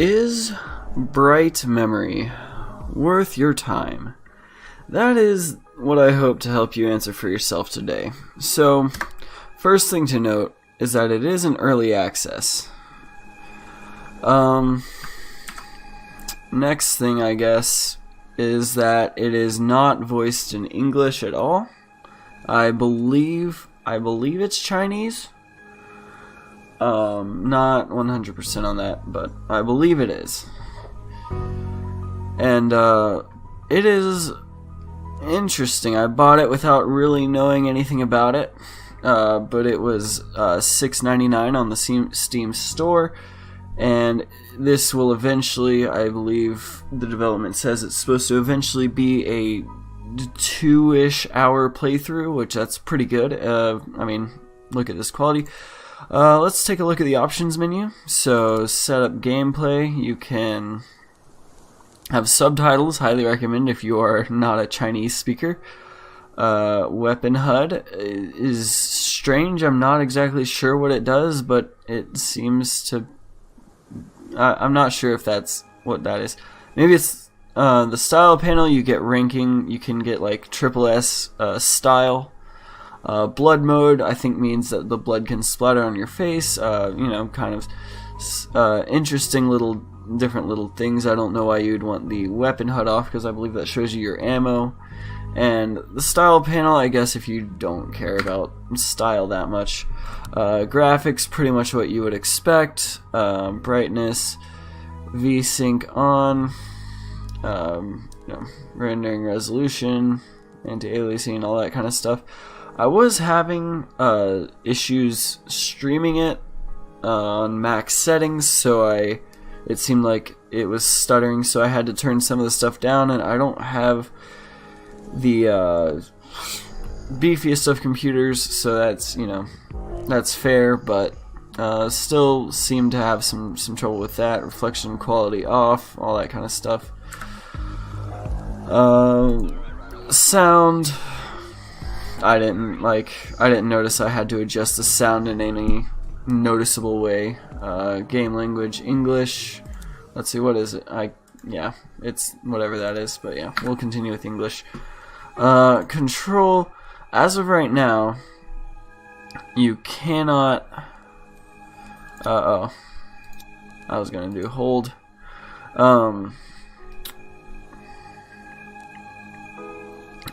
Is bright memory worth your time? That is what I hope to help you answer for yourself today. So, first thing to note is that it is an early access. Next thing, I guess, is that it is not voiced in English at all. I believe it's Chinese. Not 100% on that, but I believe it is. And it is interesting. I bought it without really knowing anything about it, but it was $6.99 on the Steam store, and this will eventually, I believe the development says it's supposed to eventually be a 2-ish hour playthrough, which that's pretty good. I mean, look at this quality. Let's take a look at the options menu. So, set up gameplay. You can have subtitles, highly recommend if you are not a Chinese speaker. Weapon HUD is strange. I'm not exactly sure what it does, but it seems to... I'm not sure if that's what that is. Maybe it's the style panel. You get ranking. You can get like SS style. Blood mode, I think, means that the blood can splatter on your face. You know, kind of interesting different little things. I don't know why you'd want the weapon HUD off, because I believe that shows you your ammo. And the style panel, I guess if you don't care about style that much. Graphics, pretty much what you would expect. Brightness, VSync on, you know, rendering resolution, anti-aliasing, all that kind of stuff. I was having issues streaming it on max settings, so it seemed like it was stuttering, so I had to turn some of the stuff down, and I don't have the beefiest of computers, so that's, you know, that's fair, but still seem to have some trouble with that. Reflection quality off, all that kind of stuff. Sound, I didn't notice I had to adjust the sound in any noticeable way. Game language, English. Let's see, what is it? Yeah, it's whatever that is, but yeah, we'll continue with English. Control, as of right now, you cannot... I was gonna do hold.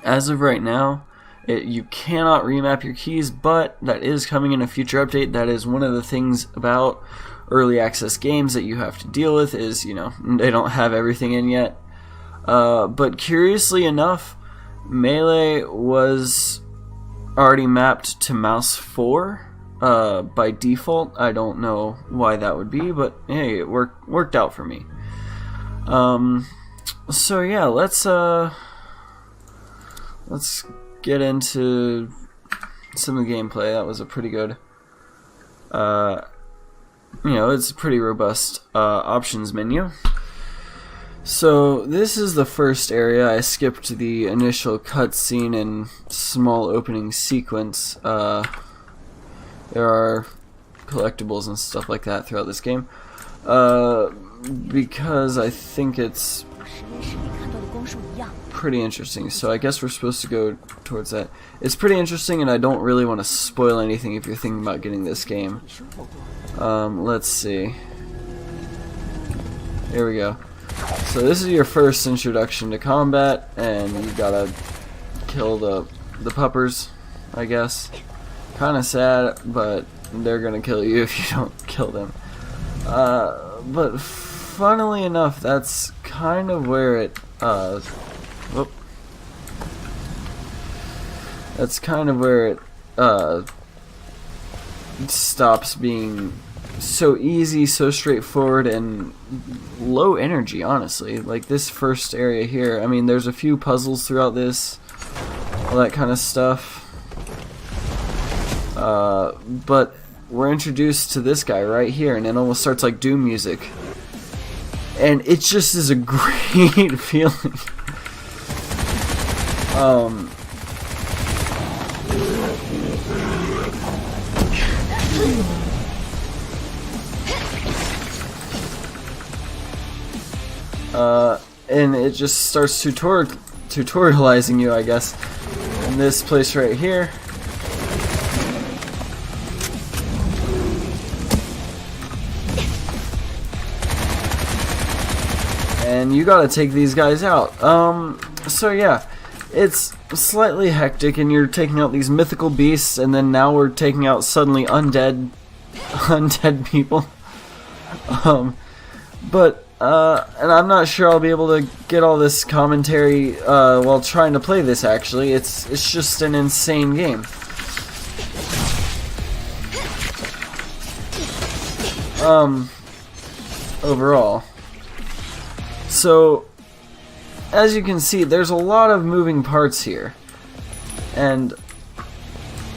As of right now, you cannot remap your keys, but that is coming in a future update. That is one of the things about early access games that you have to deal with, is, you know, they don't have everything in yet. But curiously enough, Melee was already mapped to mouse 4 by default. I don't know why that would be, but hey, it worked out for me. So yeah, let's get into some of the gameplay. That was a pretty good, you know, it's a pretty robust options menu. So this is the first area. I skipped the initial cutscene and small opening sequence. There are collectibles and stuff like that throughout this game, because I think it's pretty interesting. So I guess we're supposed to go towards that. It's pretty interesting, and I don't really want to spoil anything if you're thinking about getting this game. Let's see. Here we go. So this is your first introduction to combat, and you gotta kill the puppers, I guess. Kinda sad, but they're gonna kill you if you don't kill them. But funnily enough, that's kind of where it that's kind of where it stops being so easy, so straightforward, and low energy, honestly. Like this first area here, I mean, there's a few puzzles throughout this, all that kind of stuff. But we're introduced to this guy right here, and it almost starts like Doom music. And it just is a great feeling. and it just starts tutorializing you, I guess, in this place right here. And you gotta take these guys out. So yeah, it's slightly hectic, and you're taking out these mythical beasts, and then now we're taking out suddenly undead people. And I'm not sure I'll be able to get all this commentary while trying to play this. Actually, it's just an insane game. Overall. So, as you can see, there's a lot of moving parts here, and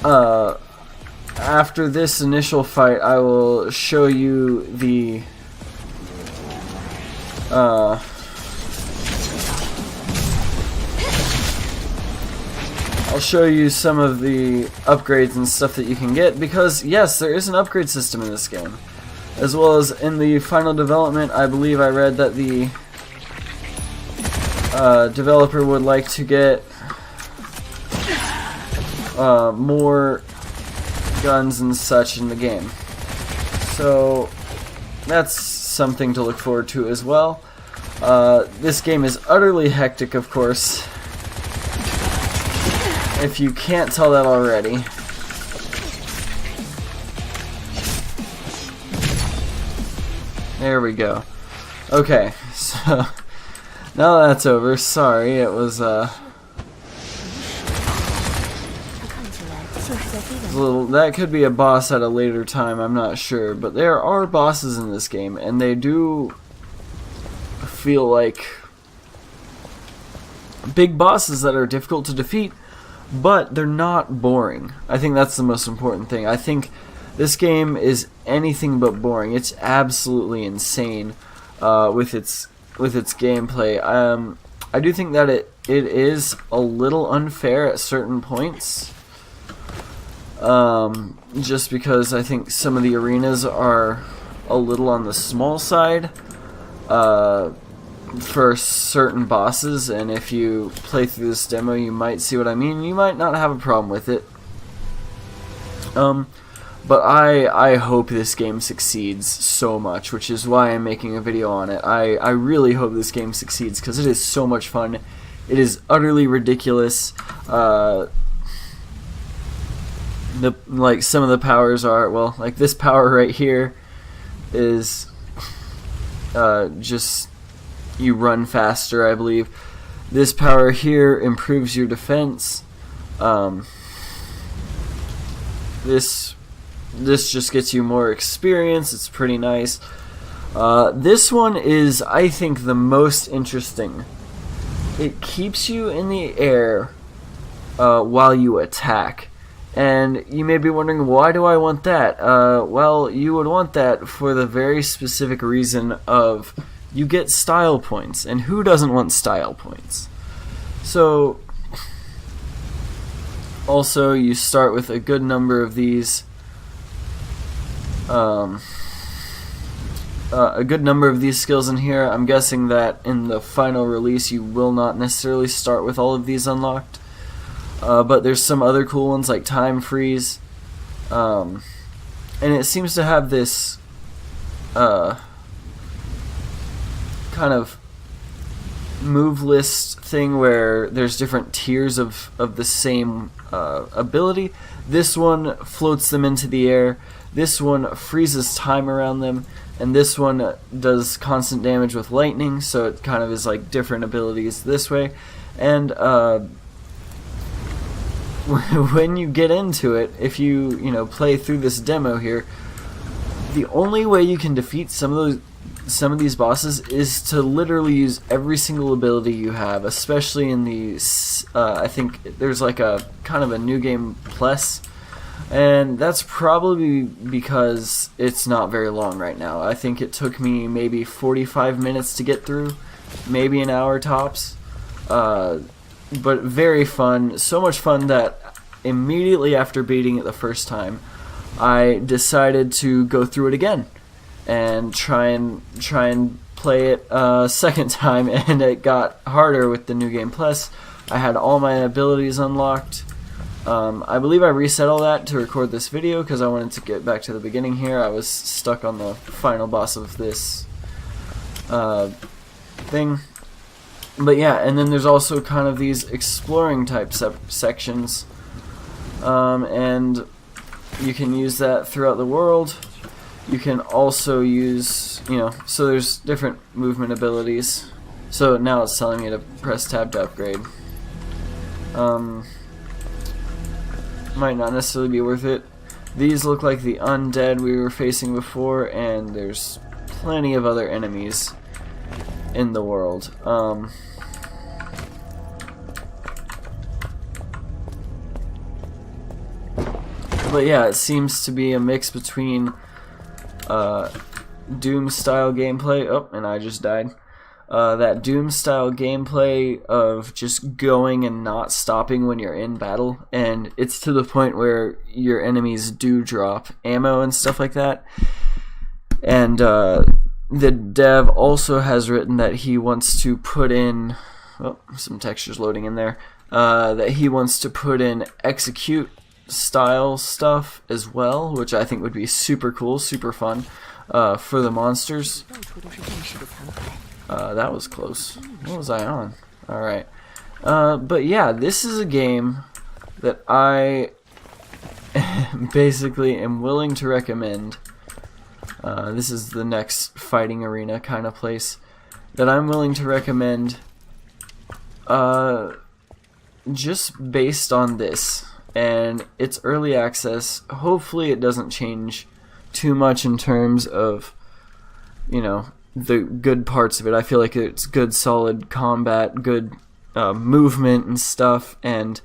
after this initial fight, I will show you the I'll show you some of the upgrades and stuff that you can get, because yes, there is an upgrade system in this game, as well as in the final development. I believe I read that the developer would like to get more guns and such in the game, so that's something to look forward to as well. This game is utterly hectic, of course, if you can't tell that already. There we go. Okay, so now that's over. Sorry, it was a little, that could be a boss at a later time, I'm not sure, but there are bosses in this game, and they do feel like big bosses that are difficult to defeat, but they're not boring. I think that's the most important thing. I think this game is anything but boring. It's absolutely insane with its gameplay. I do think that it is a little unfair at certain points, just because I think some of the arenas are a little on the small side for certain bosses, and if you play through this demo, you might see what I mean. You might not have a problem with it. But I hope this game succeeds so much, which is why I'm making a video on it. I really hope this game succeeds, because it is so much fun. It is utterly ridiculous. Like, some of the powers are, well, like this power right here is just you run faster, I believe. This power here improves your defense. This just gets you more experience. It's pretty nice. This one is, I think, the most interesting. It keeps you in the air while you attack. And you may be wondering, why do I want that? Well, you would want that for the very specific reason of you get style points. And who doesn't want style points? So, also, you start with a good number of these. A good number of these skills in here. I'm guessing that in the final release you will not necessarily start with all of these unlocked. But there's some other cool ones like Time Freeze. And it seems to have this kind of move list thing where there's different tiers of the same ability. This one floats them into the air. This one freezes time around them, and this one does constant damage with lightning, so it kind of is like different abilities this way. And when you get into it, if you play through this demo here, the only way you can defeat some of these bosses is to literally use every single ability you have, especially in the I think there's like a kind of a new game plus. And that's probably because it's not very long right now. I think it took me maybe 45 minutes to get through, maybe an hour tops. But very fun, so much fun that immediately after beating it the first time, I decided to go through it again and try and play it a second time, and it got harder with the New Game Plus. I had all my abilities unlocked. I believe I reset all that to record this video because I wanted to get back to the beginning here. I was stuck on the final boss of this thing. But yeah, and then there's also kind of these exploring type sections, and you can use that throughout the world. You can also use, so there's different movement abilities. So now it's telling me to press tab to upgrade. Might not necessarily be worth it. These look like the undead we were facing before, and there's plenty of other enemies in the world. But yeah, it seems to be a mix between Doom style gameplay. Oh, and I just died. That Doom style gameplay of just going and not stopping when you're in battle, and it's to the point where your enemies do drop ammo and stuff like that. And the dev also has written that he wants to put in, oh, some textures loading in there, that he wants to put in execute style stuff as well, which I think would be super cool, super fun for the monsters. That was close. What was I on? Alright. But yeah, this is a game that I basically am willing to recommend. This is the next fighting arena kind of place that I'm willing to recommend just based on this. And it's early access. Hopefully it doesn't change too much in terms of, the good parts of it. I feel like it's good solid combat, good movement and stuff, and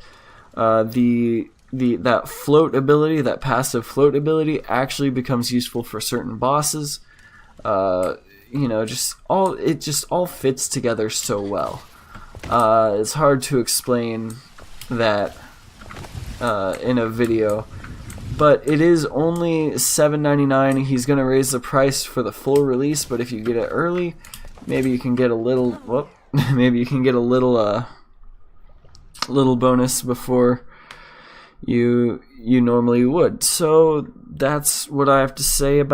that float ability, that passive float ability, actually becomes useful for certain bosses. It just all fits together so well. It's hard to explain that in a video, but it is only $7.99. He's gonna raise the price for the full release, but if you get it early, maybe you can get a little little bonus before you normally would. So that's what I have to say about